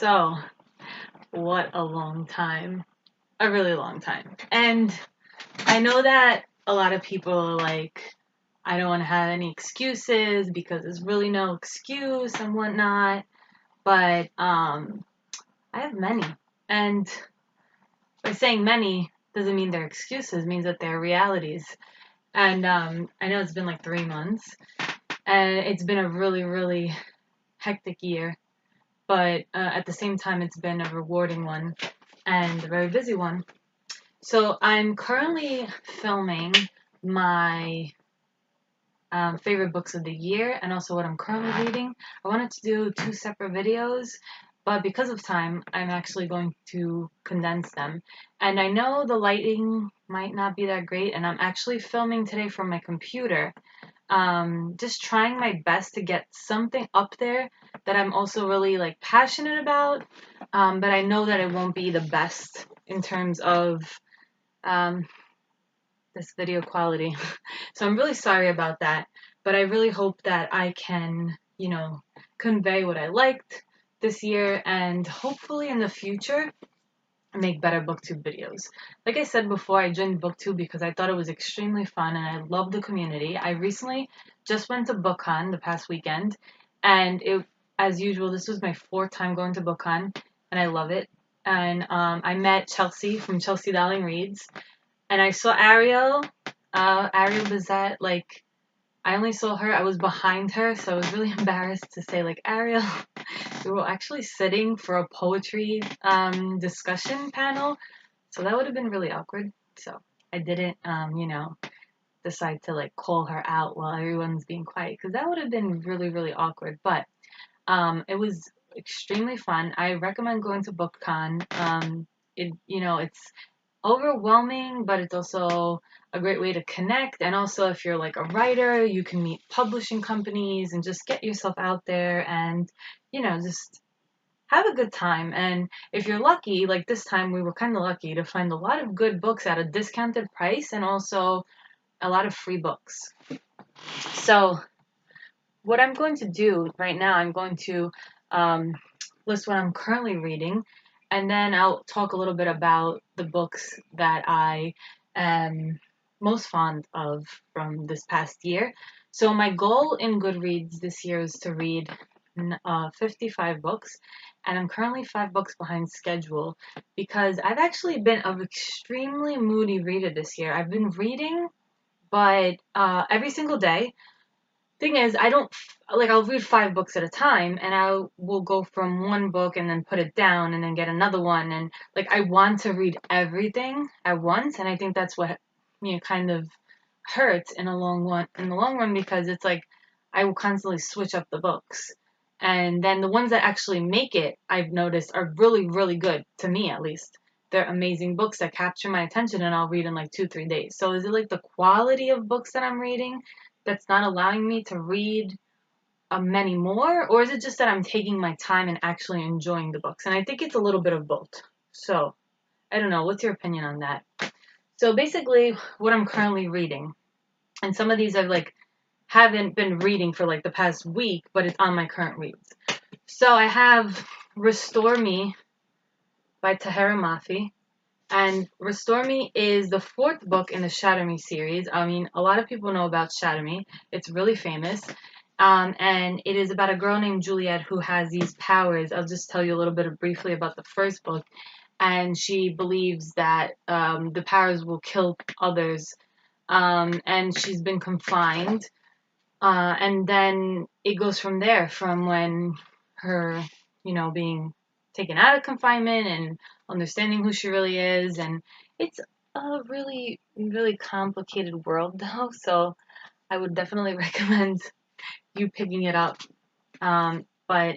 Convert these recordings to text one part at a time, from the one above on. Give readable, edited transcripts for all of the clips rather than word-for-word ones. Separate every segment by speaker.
Speaker 1: So, what a long time. A really long time. And I know that a lot of people are like, I don't want to have any excuses because there's really no excuse and whatnot. But I have many. And by saying many doesn't mean they're excuses, it means that they're realities. And I know it's been like 3 months. And it's been a really, really hectic year. But at the same time, it's been a rewarding one and a very busy one. So I'm currently filming my favorite books of the year and also what I'm currently reading. I wanted to do 2 separate videos, but because of time, I'm actually going to condense them. And I know the lighting might not be that great, and I'm actually filming today from my computer. Just trying my best to get something up there that I'm also really like passionate about, but I know that it won't be the best in terms of um, this video quality. So I'm really sorry about that, but I really hope that I can, convey what I liked this year and hopefully in the future make better booktube videos. Like I said before, I joined booktube because I thought it was extremely fun and I love the community. I recently just went to BookCon the past weekend, and as usual, this was my 4th time going to BookCon, and I love it. And I met Chelsea from Chelsea Darling Reads, and I saw Ariel Bazette. Like, I only saw her, I was behind her, so I was really embarrassed to say, like, Ariel. We were actually sitting for a poetry discussion panel, so that would have been really awkward. So I didn't, decide to, like, call her out while everyone's being quiet, because that would have been really, really awkward. But it was extremely fun. I recommend going to BookCon. It's overwhelming, but it's also a great way to connect. And also, if you're like a writer, you can meet publishing companies and just get yourself out there and, just have a good time. And if you're lucky, like this time we were kind of lucky to find a lot of good books at a discounted price and also a lot of free books. So, what I'm going to do right now, I'm going to list what I'm currently reading, and then I'll talk a little bit about the books that I am most fond of from this past year. So my goal in Goodreads this year is to read 55 books, and I'm currently 5 books behind schedule because I've actually been an extremely moody reader this year. I've been reading, but every single day. Thing is, I don't like, I'll read 5 books at a time, and I will go from one book and then put it down and then get another one, and like I want to read everything at once, and I think that's what kind of hurts in the long run, because it's like I will constantly switch up the books, and then the ones that actually make it, I've noticed, are really, really good, to me at least. They're amazing books that capture my attention, and I'll read in like 2-3 days. So is it like the quality of books that I'm reading that's not allowing me to read many more, or is it just that I'm taking my time and actually enjoying the books? And I think it's a little bit of both. So I don't know. What's your opinion on that? So basically, what I'm currently reading, and some of these I've like haven't been reading for like the past week, but it's on my current reads. So I have Restore Me by Tahereh Mafi. And Restore Me is the 4th book in the Shatter Me series. I mean, a lot of people know about Shatter Me. It's really famous. And it is about a girl named Juliet who has these powers. I'll just tell you a little bit briefly about the first book. And she believes that the powers will kill others. And she's been confined. And then it goes from there, from when her, being taken out of confinement and understanding who she really is. And it's a really, really complicated world, though. So I would definitely recommend you picking it up. But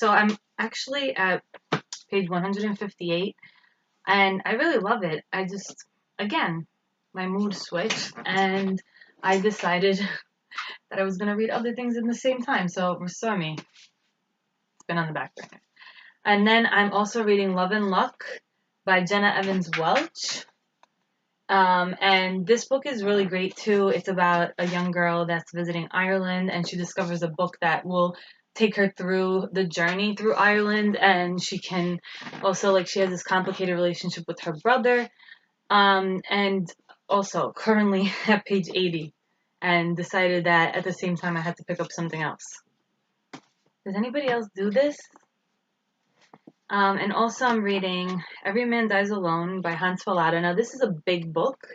Speaker 1: I'm actually at page 158, and I really love it. Again, my mood switched, and I decided that I was going to read other things in the same time. So Restore Me. It's been on the back burner. And then I'm also reading Love and Luck by Jenna Evans Welch. And this book is really great too. It's about a young girl that's visiting Ireland, and she discovers a book that will take her through the journey through Ireland, and she can also, like, she has this complicated relationship with her brother, and also currently at page 80, and decided that at the same time I had to pick up something else. Does anybody else do this? And also I'm reading Every Man Dies Alone by Hans Fallada. Now this is a big book.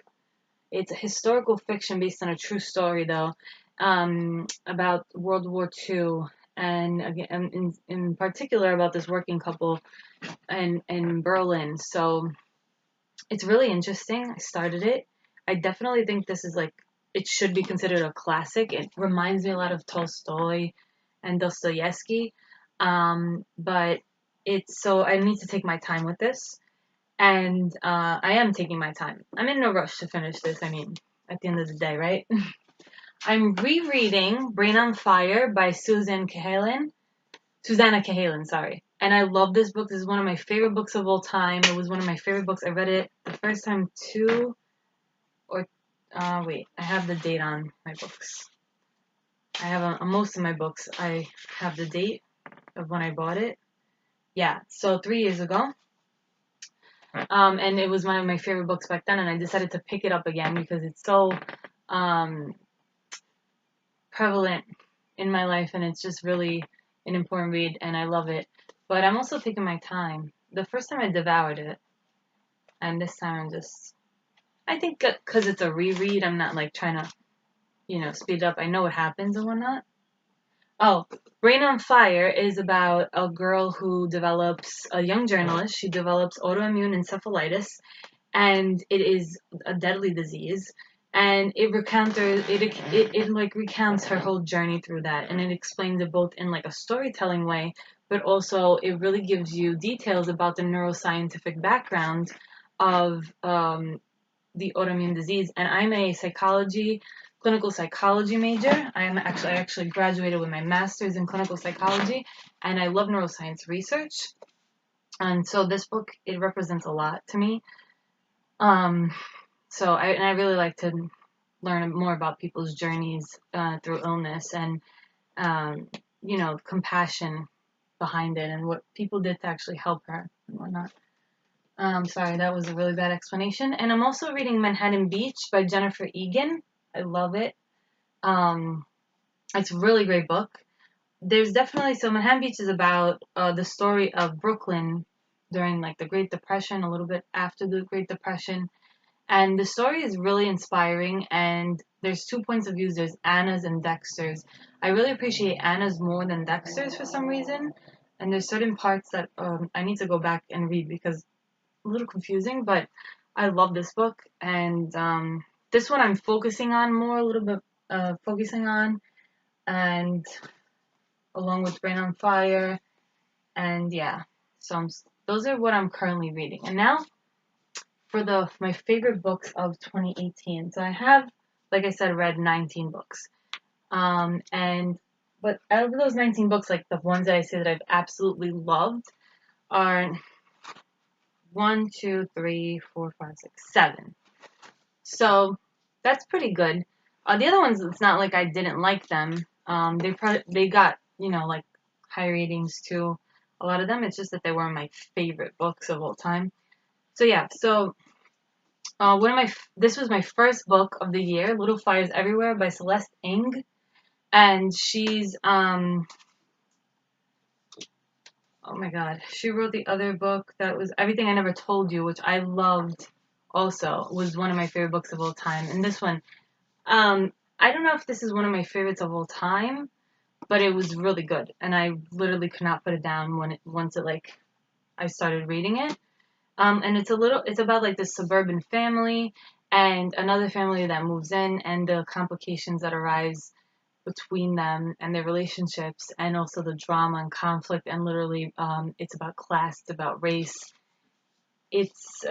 Speaker 1: It's a historical fiction based on a true story, though, about World War II, and again, in particular about this working couple in Berlin. So it's really interesting. I started it. I definitely think this is like, it should be considered a classic. It reminds me a lot of Tolstoy and Dostoevsky, but it's so I need to take my time with this. And I am taking my time. I'm in no rush to finish this. I mean, at the end of the day, right? I'm rereading Brain on Fire by Susanna Cahalan, sorry. And I love this book. This is one of my favorite books of all time. It was one of my favorite books. I read it the first time wait, I have the date on my books. I have on most of my books, I have the date of when I bought it. Yeah, so 3 years ago. And it was one of my favorite books back then, and I decided to pick it up again because it's so prevalent in my life, and it's just really an important read, and I love it. But I'm also taking my time. The first time I devoured it, and this time I think because it's a reread, I'm not like trying to, speed it up. I know what happens and whatnot. Oh, Brain on Fire is about a girl who develops, a young journalist. She develops autoimmune encephalitis, and it is a deadly disease. And it recounts her whole journey through that, and it explains it both in like a storytelling way, but also it really gives you details about the neuroscientific background of the autoimmune disease. And I'm a clinical psychology major. I actually graduated with my master's in clinical psychology, and I love neuroscience research. And so this book, it represents a lot to me. So I really like to learn more about people's journeys through illness, and compassion behind it, and what people did to actually help her and whatnot. Sorry, that was a really bad explanation. And I'm also reading Manhattan Beach by Jennifer Egan. I love it. It's a really great book. There's definitely, so Manhattan Beach is about the story of Brooklyn during like the Great Depression, a little bit after the Great Depression. And the story is really inspiring, and there's 2 points of view. There's Anna's and Dexter's. I really appreciate Anna's more than Dexter's for some reason. And there's certain parts that I need to go back and read because a little confusing, but I love this book. And this one I'm focusing on more, a little bit focusing on, and along with Brain on Fire. And yeah, so those are what I'm currently reading. And now for my favorite books of 2018. So I have, like I said, read 19 books. But out of those 19 books, like the ones that I say that I've absolutely loved are 1, 2, 3, 4, 5, 6, 7. So that's pretty good. The other ones, it's not like I didn't like them. They got, like high ratings too. A lot of them. It's just that they were my favorite books of all time. So yeah. So this was my first book of the year, Little Fires Everywhere by Celeste Ng, and she's oh my god, she wrote the other book that was Everything I Never Told You, which I loved. Also, was one of my favorite books of all time. And this one, I don't know if this is one of my favorites of all time, but it was really good, and I literally could not put it down once I started reading it. And it's about like this suburban family and another family that moves in, and the complications that arise between them and their relationships, and also the drama and conflict. And literally, it's about class, it's about race, it's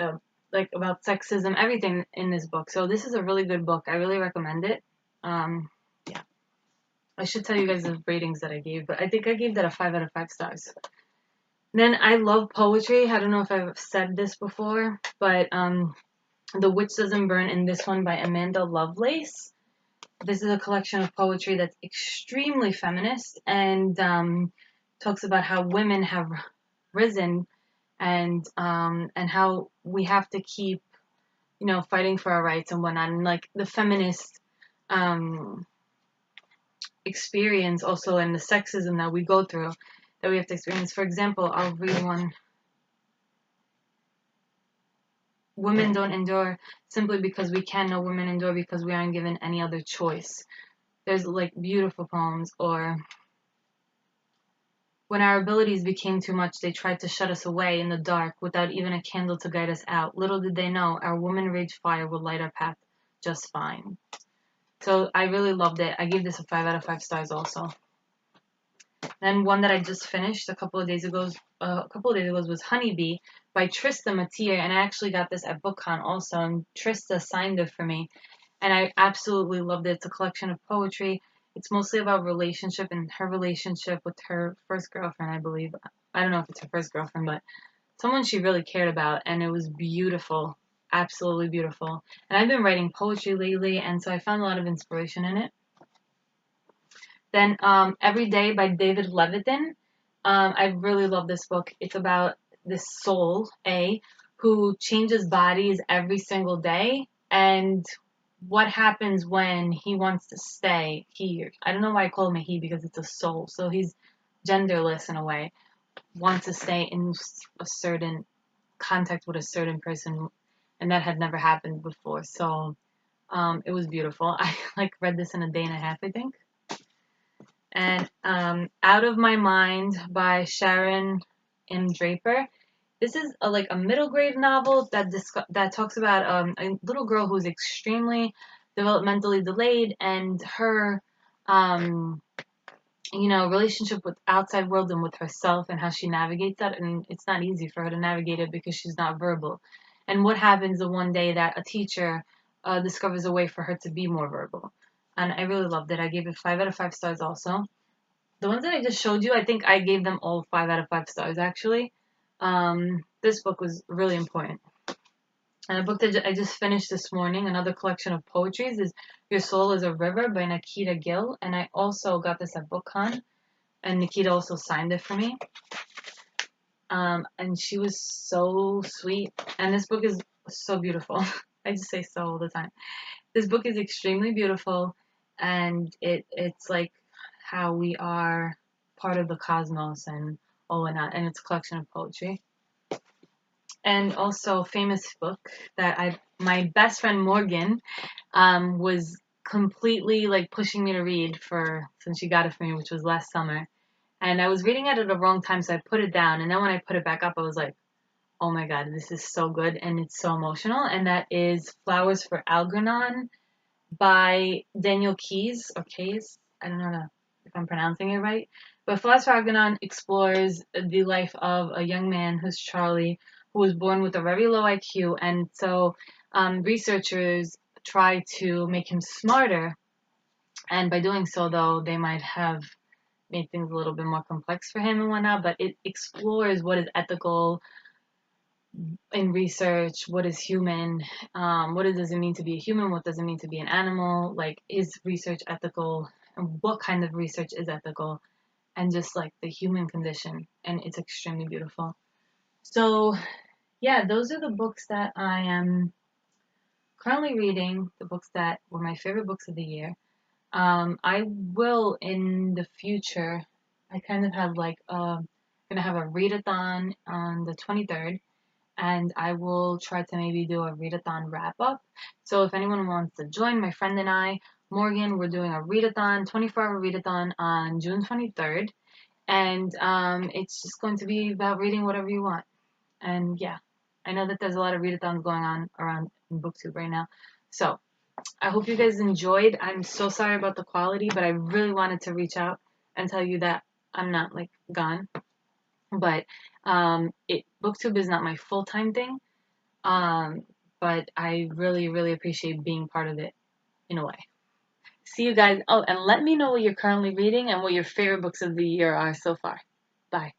Speaker 1: like about sexism, everything in this book. So this is a really good book. I really recommend it. Yeah, I should tell you guys the ratings that I gave, but I think I gave that a 5 out of 5 stars. Then I love poetry. I don't know if I've said this before, but The Witch Doesn't Burn in this one by Amanda Lovelace. this is a collection of poetry that's extremely feminist and talks about how women have risen and how we have to keep, fighting for our rights and whatnot, and like the feminist um, experience also, and the sexism that we go through, that we have to experience. For example, I'll read one. Women don't endure simply because we can. No, women endure because we aren't given any other choice. There's like beautiful poems. Or when our abilities became too much, they tried to shut us away in the dark without even a candle to guide us out. Little did they know our woman rage fire would light our path just fine. So I really loved it. I gave this a 5 out of 5 stars also. Then one that I just finished a couple of days ago was Honeybee by Trista Mateer, and I actually got this at BookCon also, and Trista signed it for me, and I absolutely loved it. It's a collection of poetry. It's mostly about relationship and her relationship with her first girlfriend, I believe. I don't know if it's her first girlfriend, but someone she really cared about, and it was beautiful, absolutely beautiful. And I've been writing poetry lately, and so I found a lot of inspiration in it. Then Every Day by David Levitin. I really love this book. It's about this soul, who changes bodies every single day, and what happens when he wants to stay here. I don't know why I call him a he, because it's a soul. So he's genderless in a way, wants to stay in a certain contact with a certain person, and that had never happened before. So it was beautiful. I read this in a day and a half, I think. And Out of My Mind by Sharon M. Draper. This is a middle grade novel that talks about a little girl who's extremely developmentally delayed, and her relationship with outside world and with herself, and how she navigates that. And it's not easy for her to navigate it because she's not verbal. And what happens the one day that a teacher discovers a way for her to be more verbal. And I really loved it. I gave it 5 out of 5 stars also. The ones that I just showed you, I think I gave them all 5 out of 5 stars actually. This book was really important. And a book that I just finished this morning, another collection of poetries, is Your Soul is a River by Nikita Gill. And I also got this at BookCon, and Nikita also signed it for me. And she was so sweet. And this book is so beautiful. I just say so all the time. This book is extremely beautiful, and it's like how we are part of the cosmos and all and that. And it's a collection of poetry. And also famous book that my best friend Morgan was completely pushing me to read since she got it for me, which was last summer. And I was reading it at the wrong time, so I put it down. And then when I put it back up, I was like, oh my god, this is so good, and it's so emotional. And that is Flowers for Algernon by Daniel Keyes, or Keyes. I don't know if I'm pronouncing it right. But Flowers for Algernon explores the life of a young man who's Charlie, who was born with a very low IQ. And so researchers try to make him smarter. And by doing so, though, they might have made things a little bit more complex for him and whatnot. But it explores what is ethical in research, what is human, what does it mean to be a human, what does it mean to be an animal, is research ethical, and what kind of research is ethical, and just the human condition. And it's extremely beautiful. So yeah, those are the books that I am currently reading, the books that were my favorite books of the year. I will in the future, I kind of have gonna have a readathon on the 23rd, and I will try to maybe do a readathon wrap up. So if anyone wants to join, my friend and I, Morgan, we're doing a readathon, 24-hour readathon on June 23rd, and it's just going to be about reading whatever you want. And yeah, I know that there's a lot of readathons going on around in BookTube right now. So I hope you guys enjoyed. I'm so sorry about the quality, but I really wanted to reach out and tell you that I'm not gone. But BookTube is not my full-time thing. But I really, really appreciate being part of it in a way. See you guys. Oh, and let me know what you're currently reading and what your favorite books of the year are so far. Bye.